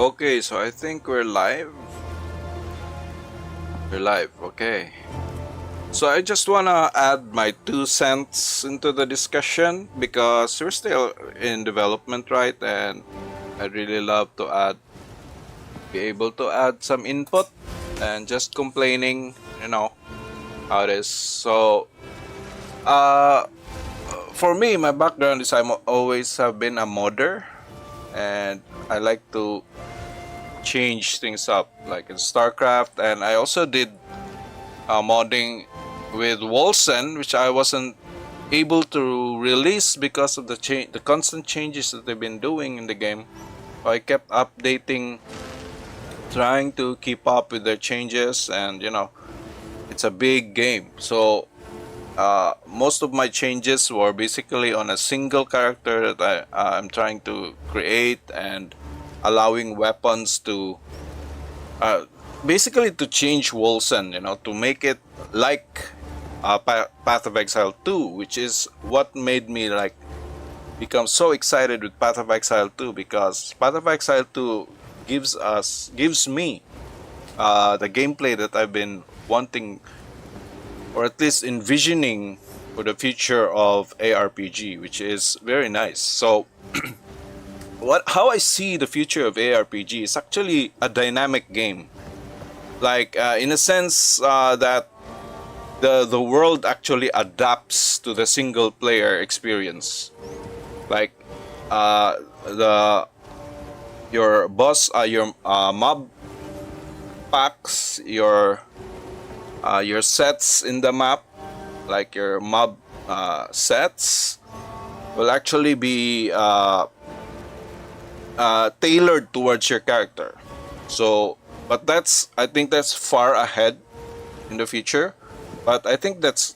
Okay, so I think we're live. We're live, okay. So I just wanna add my 2 cents into the discussion because we're still in development, right? And I'd really love to be able to add some input and just complaining, how it is. So, uh, for me, my background is I'm always have been a modder, and I like to change things up, like in StarCraft, and I also did modding with Wolsen, which I wasn't able to release because of the constant changes that they've been doing in the game. So I kept updating, trying to keep up with their changes, and it's a big game. So most of my changes were basically on a single character that I'm trying to create, and allowing weapons to basically to change Wolsen, to make it like Path of Exile 2, which is what made me like become so excited with Path of Exile 2, because Path of Exile 2 gives me the gameplay that I've been wanting, or at least envisioning for the future of ARPG, which is very nice. So how I see the future of ARPG is actually a dynamic game, like in a sense that the world actually adapts to the single player experience. Like the your boss, your mob packs, your sets in the map, like your mob sets, will actually be tailored towards your character. So, but I think that's far ahead in the future. But I think that's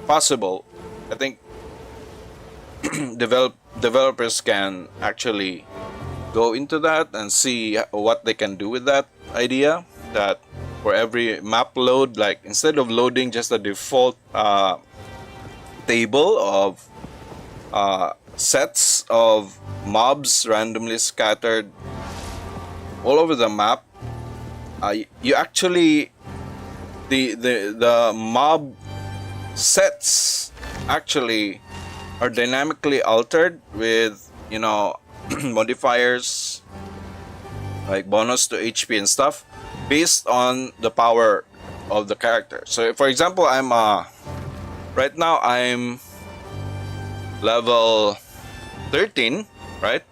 possible. I think developers can actually go into that and see what they can do with that idea. That for every map load, like instead of loading just a default table of sets of mobs randomly scattered all over the map, you actually the mob sets actually are dynamically altered with modifiers like bonus to HP and stuff based on the power of the character. So for example, I'm right now I'm level 13, right?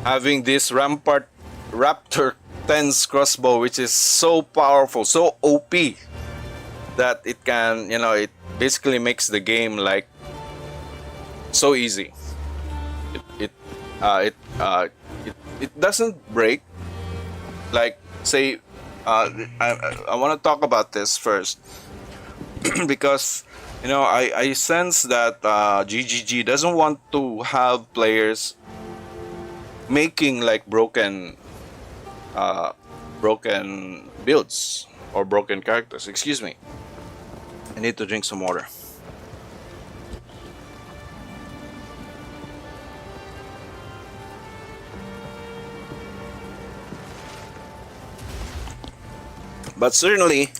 Having this Rampart Raptor 10's crossbow, which is so powerful, so OP, that it can, it basically makes the game like so easy. It doesn't break. Like say, I want to talk about this first because I sense that GGG doesn't want to have players making like broken builds or broken characters. Excuse me, I need to drink some water. But certainly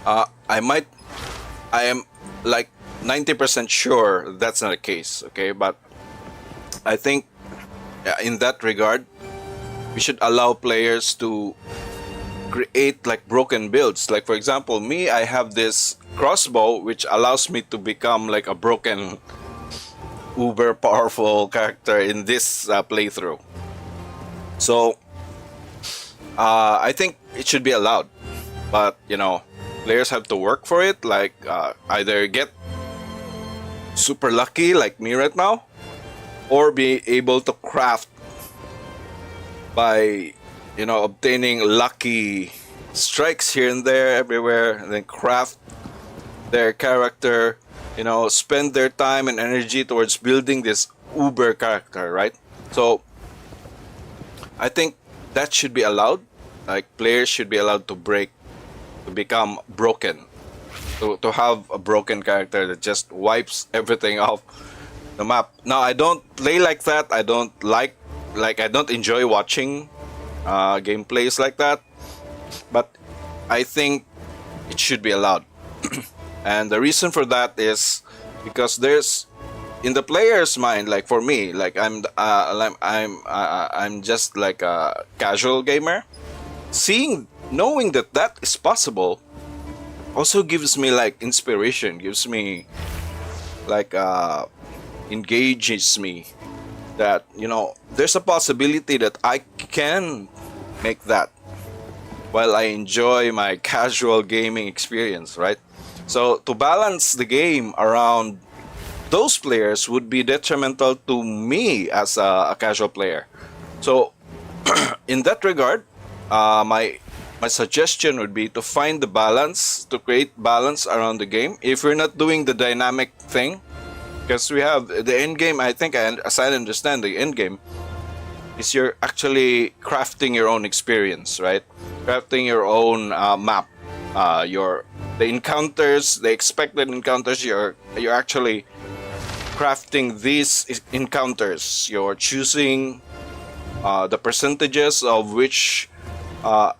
I am like 90% sure that's not the case, okay? But I think in that regard, we should allow players to create like broken builds. Like for example, me, I have this crossbow which allows me to become like a broken uber powerful character in this playthrough. So I think it should be allowed, but players have to work for it, like either get super lucky like me right now, or be able to craft by obtaining lucky strikes here and there everywhere, and then craft their character, spend their time and energy towards building this uber character, right? So I think that should be allowed. Like players should be allowed to become broken, to have a broken character that just wipes everything off the map. Now I don't play like that. I don't like like I don't enjoy watching gameplays like that, but I think it should be allowed. And the reason for that is because there's in the player's mind, like for me, like I'm just like a casual gamer. Knowing that that is possible also gives me like inspiration, gives me like engages me that there's a possibility that I can make that while I enjoy my casual gaming experience, right? So to balance the game around those players would be detrimental to me as a casual player. So in that regard, my suggestion would be to find the balance, to create balance around the game. If we're not doing the dynamic thing, because we have the end game, I think, as I understand, the end game is you're actually crafting your own experience, right? Crafting your own map, the encounters, the expected encounters. You're actually crafting these encounters. You're choosing the percentages of which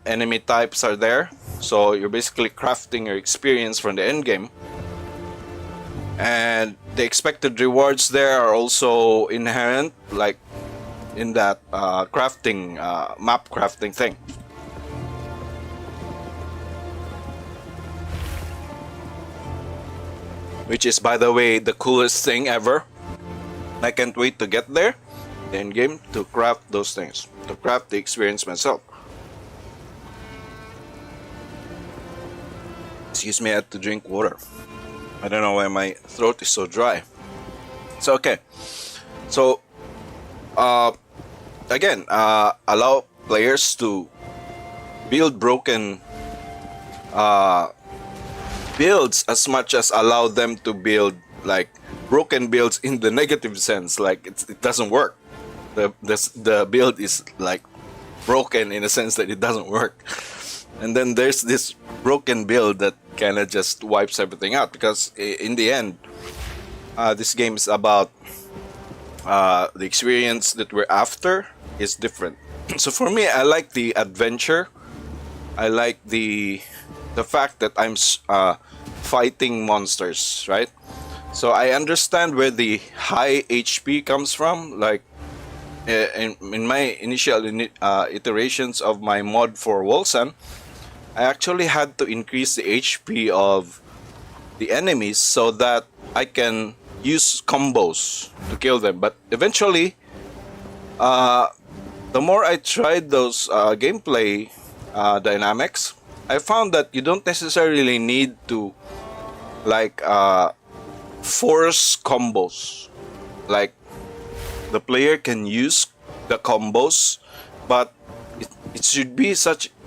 enemy types are there. So you're basically crafting your experience from the end game. And the expected rewards there are also inherent, like in that crafting, map crafting thing. Which is, by the way, the coolest thing ever. I can't wait to get there, the end game, to craft those things, to craft the experience myself. Excuse me, I had to drink water. I don't know why my throat is so dry. So okay, so again, allow players to build broken builds as much as allow them to build like broken builds in the negative sense, like it doesn't work. The build is like broken in a sense that it doesn't work. And then there's this broken build that kind of just wipes everything out, because in the end, this game is about the experience that we're after is different. So for me, I like the adventure. I like the fact that I'm fighting monsters, right? So I understand where the high HP comes from. Like in my initial iterations of my mod for Wolsan, I actually had to increase the HP of the enemies so that I can use combos to kill them. But eventually, the more I tried those gameplay dynamics, I found that you don't necessarily need to like force combos. Like the player can use the combos, but it should be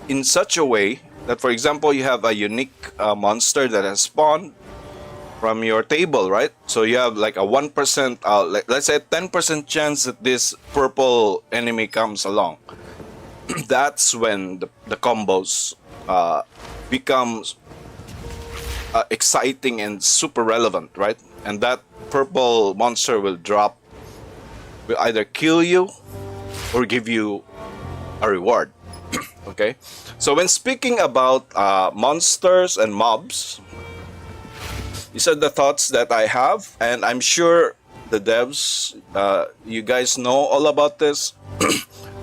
in such a way that, for example, you have a unique monster that has spawned from your table, right? So you have like a 1%, let's say 10% chance that this purple enemy comes along. That's when the combos becomes exciting and super relevant, right? And that purple monster will either kill you or give you a reward. Okay, so when speaking about monsters and mobs, these are the thoughts that I have, and I'm sure the devs, you guys know all about this.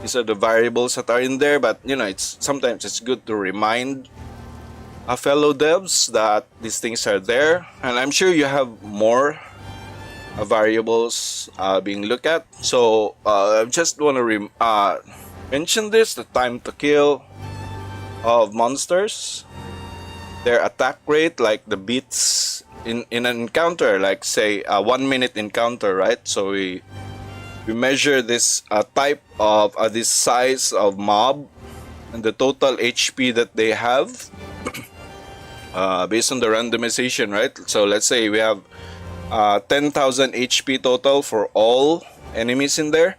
These are the variables that are in there, but sometimes it's good to remind fellow devs that these things are there, and I'm sure you have more variables being looked at. So I just want to mention this: the time to kill of monsters, their attack rate, like the beats in an encounter, like say a 1 minute encounter, right? So we measure this type of this size of mob and the total HP that they have based on the randomization, right? So let's say we have 10,000 HP total for all enemies in there.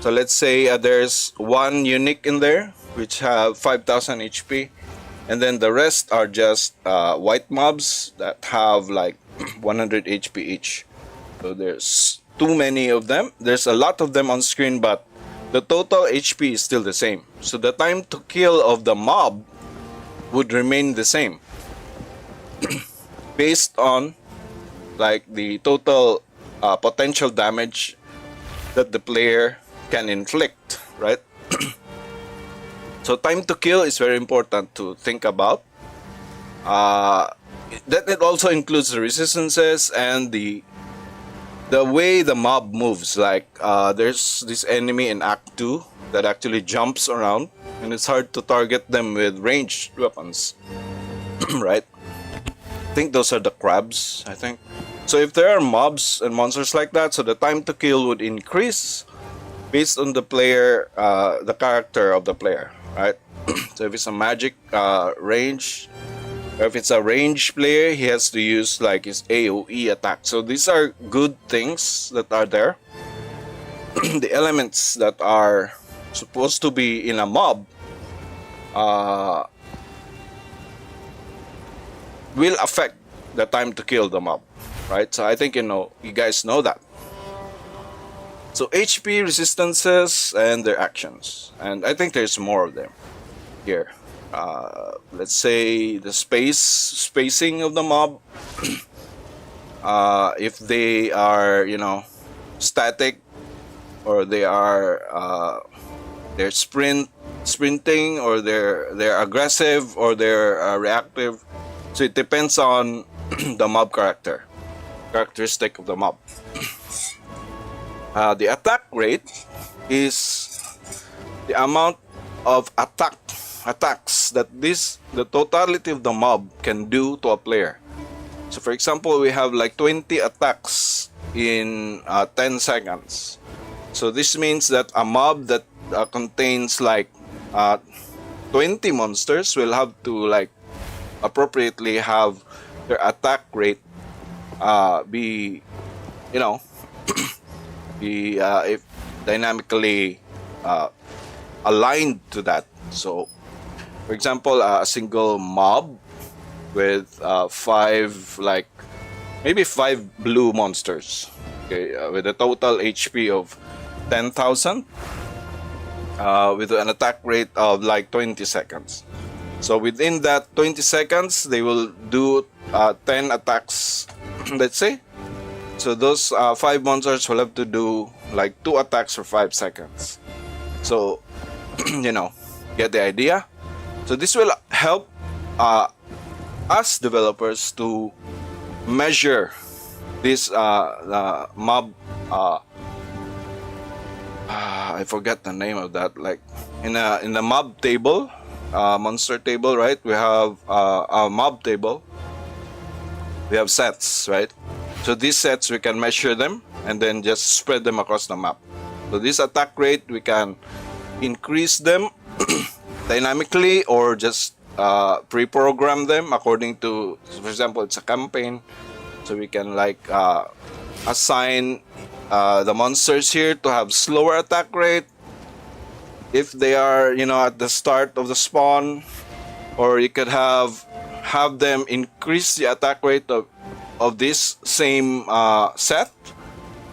So let's say there's one unique in there which have 5,000 HP, and then the rest are just white mobs that have like 100 HP each. So there's too many of them. There's a lot of them on screen, but the total HP is still the same. So the time to kill of the mob would remain the same based on like the total potential damage that the player can inflict, right? So time to kill is very important to think about. That it also includes the resistances and the way the mob moves. Like there's this enemy in Act 2 that actually jumps around, and it's hard to target them with ranged weapons, right? I think those are the crabs, I think. So if there are mobs and monsters like that, so the time to kill would increase based on the player, the character of the player, right? So if it's a magic range, or if it's a range player, he has to use like his AoE attack. So these are good things that are there. The elements that are supposed to be in a mob will affect the time to kill the mob, right? So I think you guys know that. So HP, resistances, and their actions, and I think there's more of them here. Let's say the spacing of the mob. If they are static, or they are they're sprinting, or they're aggressive, or they're reactive. So it depends on the mob characteristic of the mob. The attack rate is the amount of attacks that the totality of the mob can do to a player. So for example, we have like 20 attacks in 10 seconds. So this means that a mob that contains like 20 monsters will have to like appropriately have their attack rate be if dynamically aligned to that. So for example, a single mob with maybe five blue monsters, okay, with a total HP of 10,000, with an attack rate of like 20 seconds. So within that 20 seconds, they will do 10 attacks, let's say. So those 5 monsters will have to do like 2 attacks for 5 seconds. So, get the idea. So this will help us developers to measure this mob. I forget the name of that. Like in the mob table, monster table, right? We have a mob table. We have sets, right? So these sets, we can measure them and then just spread them across the map. So this attack rate, we can increase them dynamically, or just pre-program them according to, for example, it's a campaign. So we can like assign the monsters here to have slower attack rate if they are at the start of the spawn, or you could have them increase the attack rate of this same set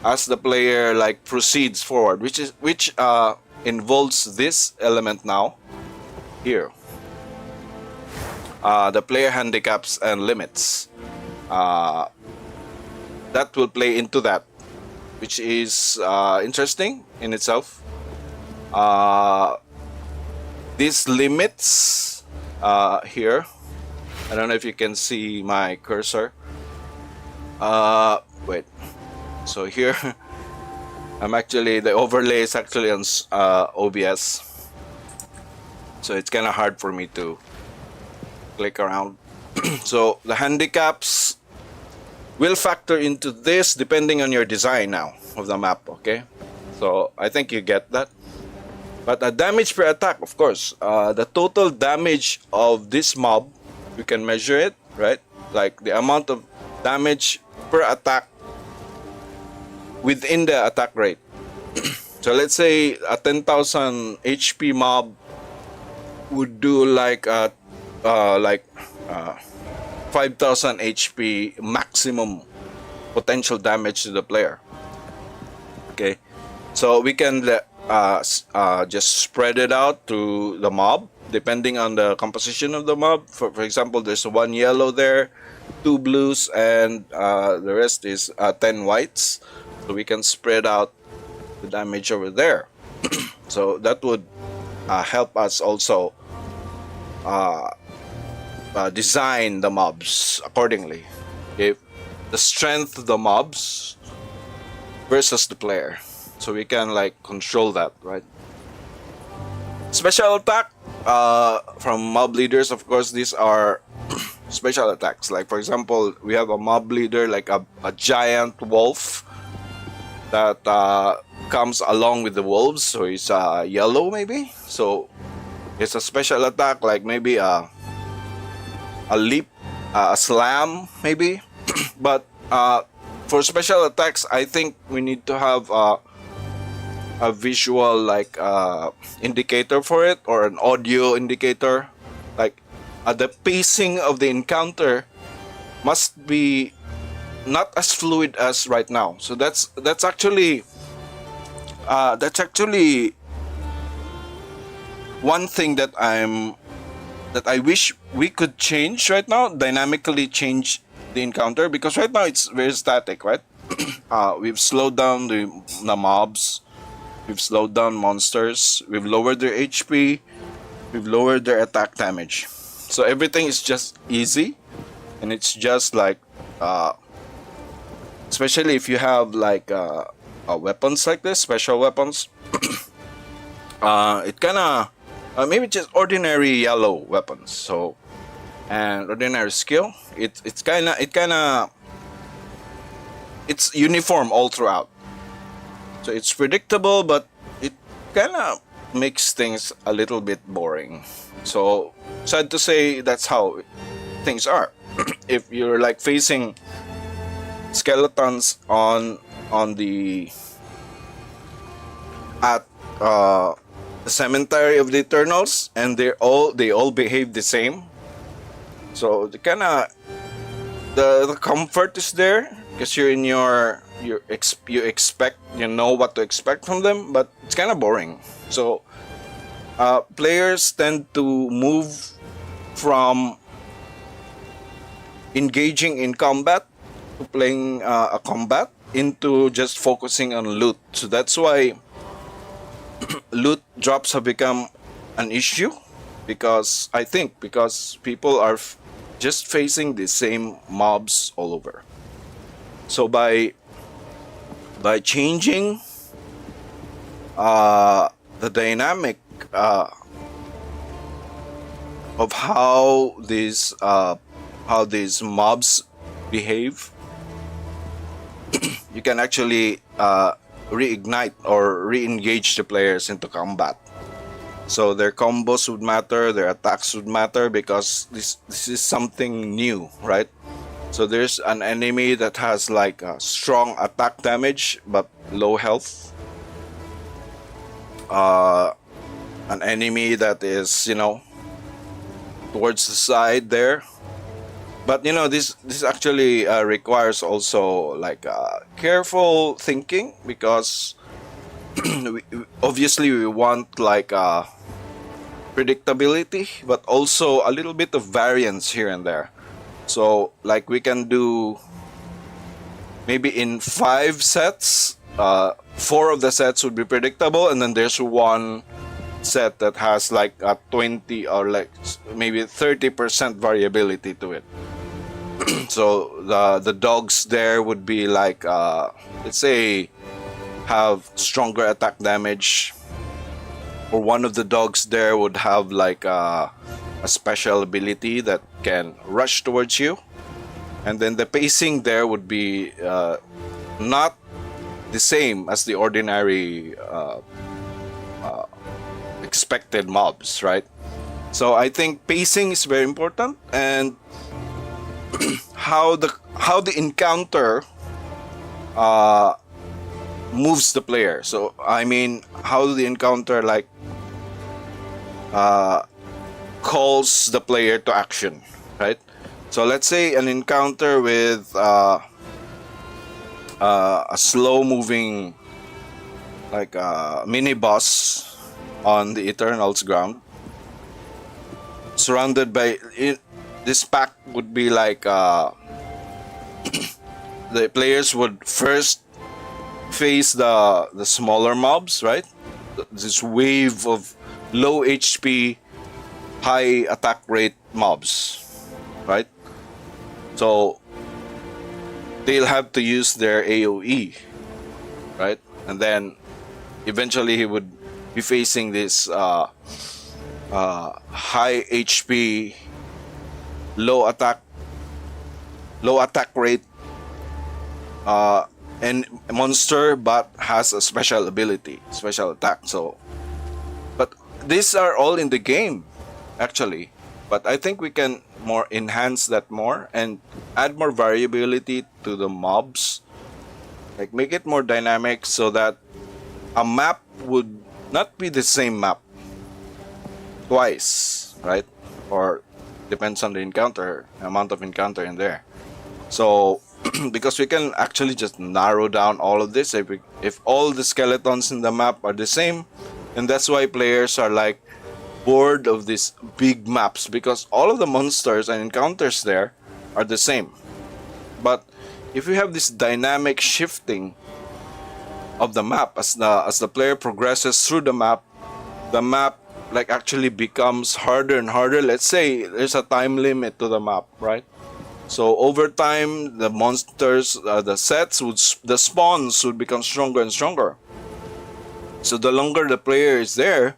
as the player like proceeds forward, which involves this element now here, the player handicaps and limits. That will play into that, which is interesting in itself. These limits here, I don't know if you can see my cursor. Wait. So here, the overlay is actually on OBS. So it's kind of hard for me to click around. So the handicaps will factor into this depending on your design now of the map, okay? So I think you get that. But the damage per attack, of course, the total damage of this mob, we can measure it, right? Like the amount of damage per attack within the attack rate. So let's say a 10,000 HP mob would do like 5,000 HP maximum potential damage to the player. Okay, so we can just spread it out to the mob depending on the composition of the mob. For example, there's one yellow there, two blues, and the rest is 10 whites. So we can spread out the damage over there. So that would help us also design the mobs accordingly. If the strength of the mobs versus the player, so we can like control that, right? Special attack from mob leaders, of course, these are special attacks. Like for example, we have a mob leader like a giant wolf that comes along with the wolves, so he's yellow maybe. So it's a special attack like maybe a leap, a slam maybe. But for special attacks, I think we need to have a visual like indicator for it, or an audio indicator. Like the pacing of the encounter must be not as fluid as right now. So that's actually one thing that I wish we could change right now, dynamically change the encounter, because right now it's very static, right? We've slowed down the mobs, we've slowed down monsters, we've lowered their HP, we've lowered their attack damage. So everything is just easy, and it's just like especially if you have like weapons like this, special weapons. It kind of maybe just ordinary yellow weapons. So and ordinary skill, it's kind of it's uniform all throughout. So it's predictable, but it kind of makes things a little bit boring. So sad to say, that's how things are. If you're like facing skeletons on the at the cemetery of the Eternals, and they all behave the same. So the kind of the comfort is there because you're in you expect, you know what to expect from them, but it's kind of boring. So players tend to move from engaging in combat to playing a combat into just focusing on loot. So that's why loot drops have become an issue, because I think because people are just facing the same mobs all over. So by changing the dynamic of how these mobs behave, you can actually reignite or re-engage the players into combat. So their combos would matter, their attacks would matter, because this is something new, right? So there's an enemy that has like a strong attack damage but low health. An enemy that is, towards the side there. But this actually requires also like careful thinking, because obviously we want like predictability, but also a little bit of variance here and there. So like we can do maybe in 5 sets, 4 of the sets would be predictable, and then there's one set that has like a 20 or like maybe 30% variability to it. So the dogs there would be like let's say have stronger attack damage, or one of the dogs there would have like a special ability that can rush towards you, and then the pacing there would be not the same as the ordinary expected mobs, right? So I think pacing is very important, and how the encounter moves the player. So I mean, how the encounter like calls the player to action, right? So let's say an encounter with a slow moving like a mini boss on the Eternals ground, surrounded by this pack would be like the players would first face the smaller mobs, right? This wave of low HP, high attack rate mobs, right? So they'll have to use their AoE, right? And then eventually he would be facing this high HP, low attack rate and monster, but has a special ability, special attack. So, but these are all in the game, actually. But I think we can more enhance that more and add more variability to the mobs, like make it more dynamic so that a map would not be the same map twice, right? Or depends on the encounter, amount of encounter in there. So because we can actually just narrow down all of this if all the skeletons in the map are the same, and that's why players are like bored of these big maps, because all of the monsters and encounters there are the same. But if we have this dynamic shifting of the map as the player progresses through the map like actually becomes harder and harder. Let's say there's a time limit to the map, right? So over time, the monsters, the spawns would become stronger and stronger. So the longer the player is there,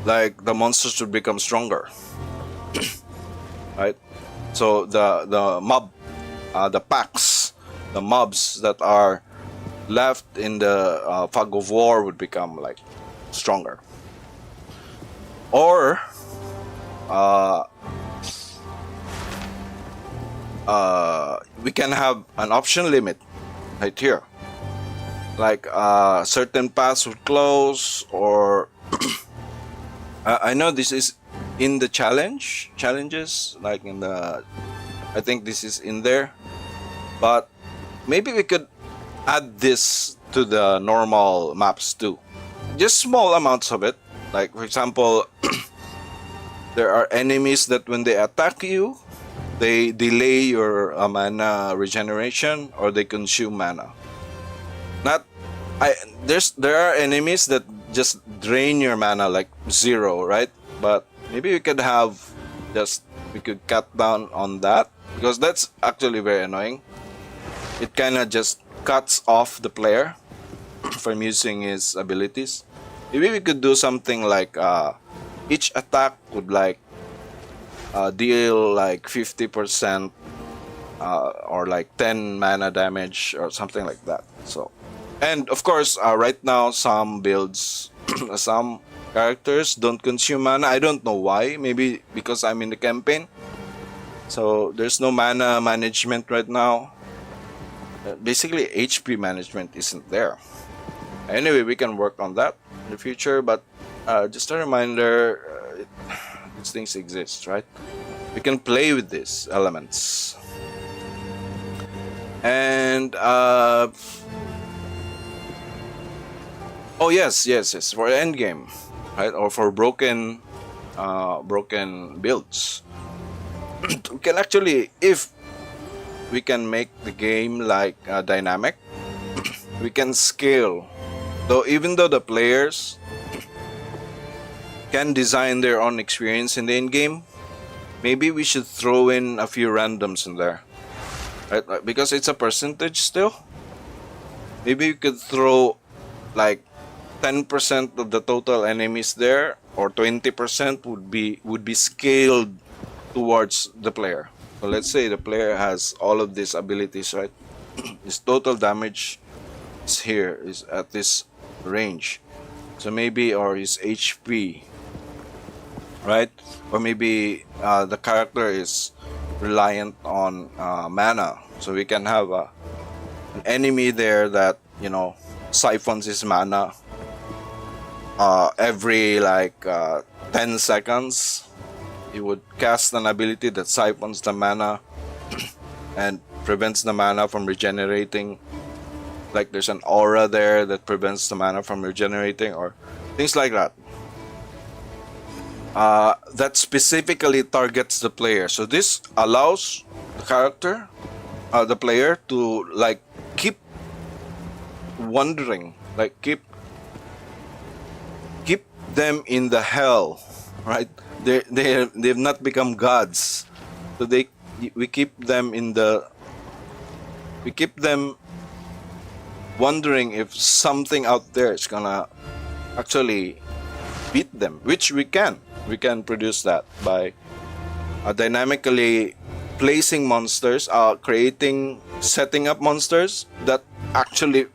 like the monsters would become stronger, right? So the packs, the mobs that are left in the fog of war would become like stronger. Or we can have an option limit right here, like certain paths would close, or I know this is in the challenges, like in the, I think this is in there, but maybe we could add this to the normal maps too, just small amounts of it. Like for example, there are enemies that when they attack you, they delay your mana regeneration, or they consume mana. There are enemies that just drain your mana like zero, right? But maybe we could cut down on that, because that's actually very annoying. It kind of just cuts off the player from using his abilities. Maybe we could do something like each attack would like deal like 50% or like 10 mana damage or something like that. So, and of course, right now some builds, some characters don't consume mana. I don't know why. Maybe because I'm in the campaign, so there's no mana management right now. Basically, HP management isn't there. Anyway, we can work on that in the future. But just a reminder, these things exist, right? We can play with these elements. And oh yes, for endgame, right? Or for broken builds. We can actually, if we can make the game like dynamic, we can scale. Even though the players can design their own experience in the in-game, maybe we should throw in a few randoms in there, right? Because it's a percentage still. Maybe we could throw like 10% of the total enemies there, or 20% would be scaled towards the player. So let's say the player has all of these abilities, right? His total damage is here, is at this range. So maybe, or his HP, right? Or maybe the character is reliant on mana. So we can have an enemy there that, siphons his mana every like 10 seconds. He would cast an ability that siphons the mana and prevents the mana from regenerating like there's an aura there that prevents the mana from regenerating, or things like that. That specifically targets the player. So this allows the character, the player, to like keep wondering, like keep them in the hell, right? They've not become gods, so we keep them wondering if something out there is gonna actually beat them, which we can produce that by dynamically placing monsters, setting up monsters that actually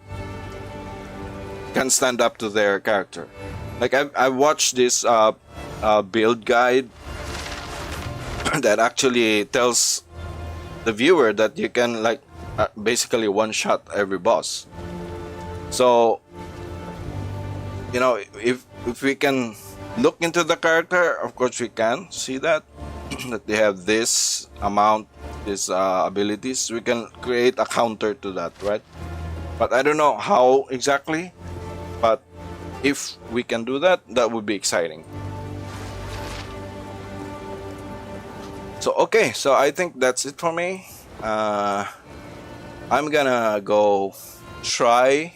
can stand up to their character. Like I watched this build guide that actually tells the viewer that you can like basically one-shot every boss. So if we can look into the character, of course we can see that that they have this amount, these abilities. We can create a counter to that, right? But I don't know how exactly. But if we can do that, that would be exciting. So okay, so I think that's it for me. I'm gonna go try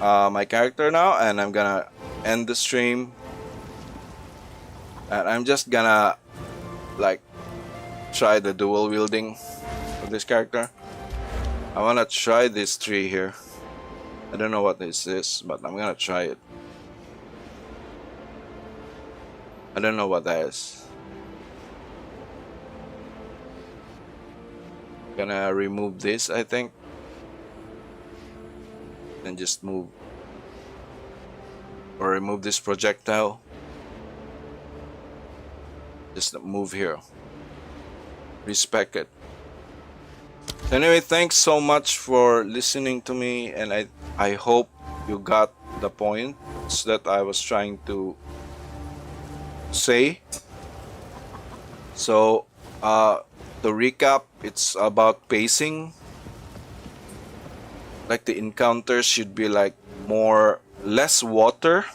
my character now, and I'm gonna end the stream. And I'm just gonna like try the dual wielding of this character. I wanna try this tree here. I don't know what this is, but I'm gonna try it. I don't know what that is. Gonna remove this, I think. And just move. Or remove this projectile. Just move here. Respec it. Anyway, thanks so much for listening to me, and I hope you got the points that I was trying to say. So to recap, it's about pacing. Like the encounters should be like less water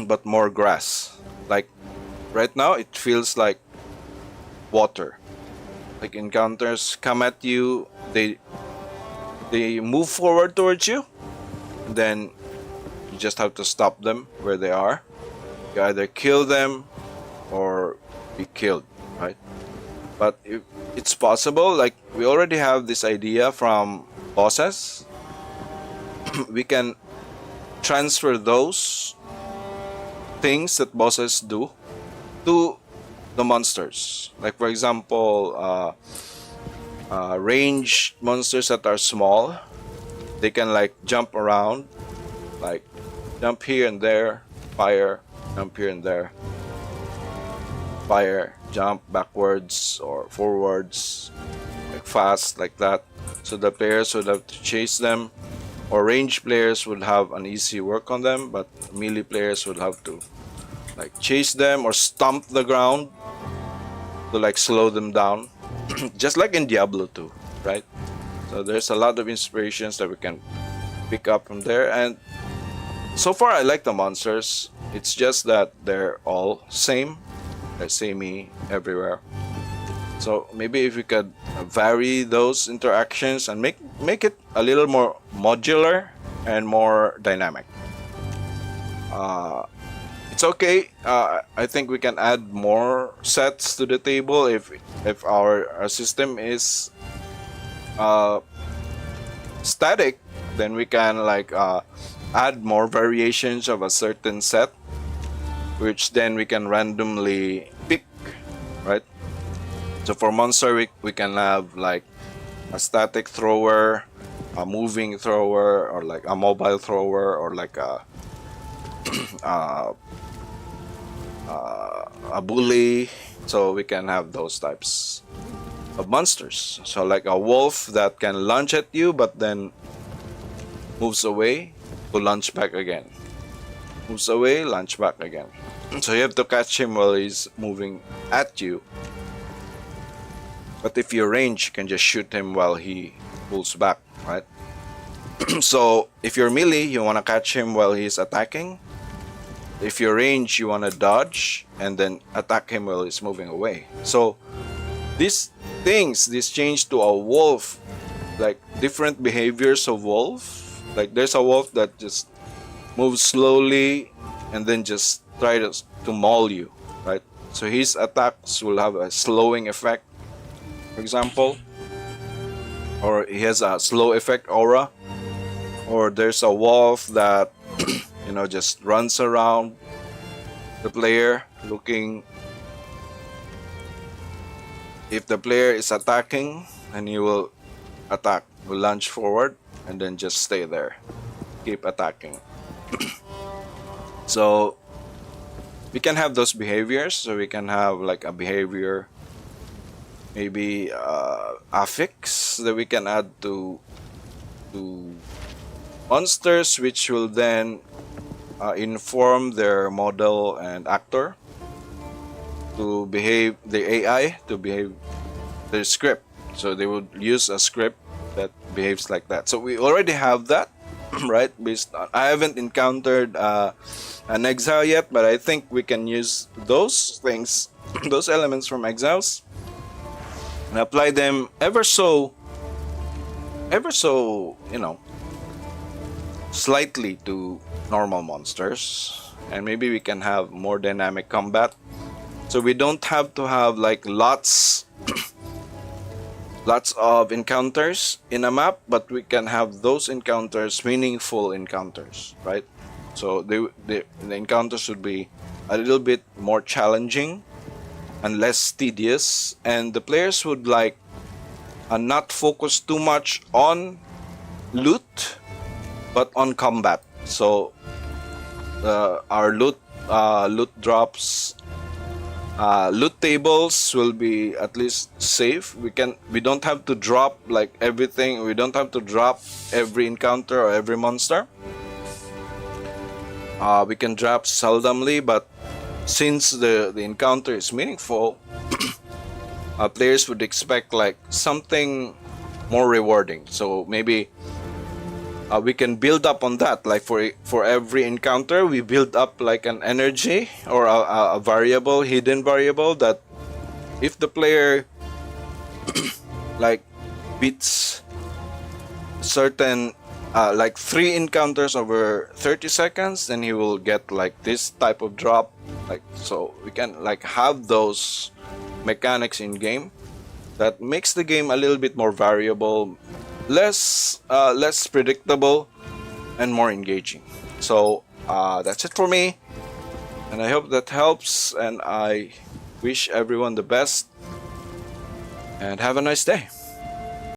but more grass. Like right now it feels like water. Like encounters come at you, they move forward towards you, and then you just have to stop them where they are. You either kill them or be killed, right? But if it's possible, like we already have this idea from bosses, we can transfer those things that bosses do to the monsters. Like for example, ranged monsters that are small, they can like jump around, like jump here and there, fire, jump here and there, fire, jump backwards or forwards, like fast, like that. So the players would have to chase them, or ranged players would have an easy work on them, but melee players would have to like chase them or stomp the ground to like slow them down. Just like in Diablo 2, right? So there's a lot of inspirations that we can pick up from there, and so far I like the monsters. It's just that they're all same. They're samey everywhere. So maybe if we could vary those interactions and make it a little more modular and more dynamic. It's okay. I think we can add more sets to the table if our system is static. Then we can like add more variations of a certain set, which then we can randomly pick, right? So for monster, we can have like a static thrower, a moving thrower, or like a mobile thrower, or like a bully. So we can have those types of monsters. So like a wolf that can lunge at you but then moves away to lunge back again. Moves away, lunge back again. So you have to catch him while he's moving at you. But if you're ranged, you can just shoot him while he pulls back, right? So if you're melee, you want to catch him while he's attacking. If you're range, you want to dodge and then attack him while he's moving away. So these things, this change to a wolf, like different behaviors of wolf. Like there's a wolf that just moves slowly and then just try to maul you, right? So his attacks will have a slowing effect, for example, or he has a slow effect aura. Or there's a wolf that just runs around the player looking. If the player is attacking, then he will attack, will lunge forward and then just stay there, keep attacking. So we can have those behaviors. So we can have like a behavior, maybe affix that we can add to monsters, which will then inform their model and actor to behave, the AI to behave their script. So they would use a script that behaves like that. So we already have that, right? Based on, I haven't encountered an exile yet, but I think we can use those things, those elements from exiles, and apply them ever so slightly to normal monsters, and maybe we can have more dynamic combat. So we don't have to have like lots of encounters in a map, but we can have those encounters meaningful encounters, right? So the encounters should be a little bit more challenging and less tedious, and the players would like not focus too much on loot but on combat. So our loot drops, loot tables will be at least safe. We don't have to drop like everything. We don't have to drop every encounter or every monster. We can drop seldomly, but since the encounter is meaningful, players would expect like something more rewarding. So maybe we can build up on that. Like for every encounter, we build up like an energy or a variable, hidden variable, that if the player like beats certain like 3 encounters over 30 seconds, then he will get like this type of drop. Like, so we can like have those mechanics in game that makes the game a little bit more variable, less predictable, and more engaging. So that's it for me, and I hope that helps, and I wish everyone the best and have a nice day.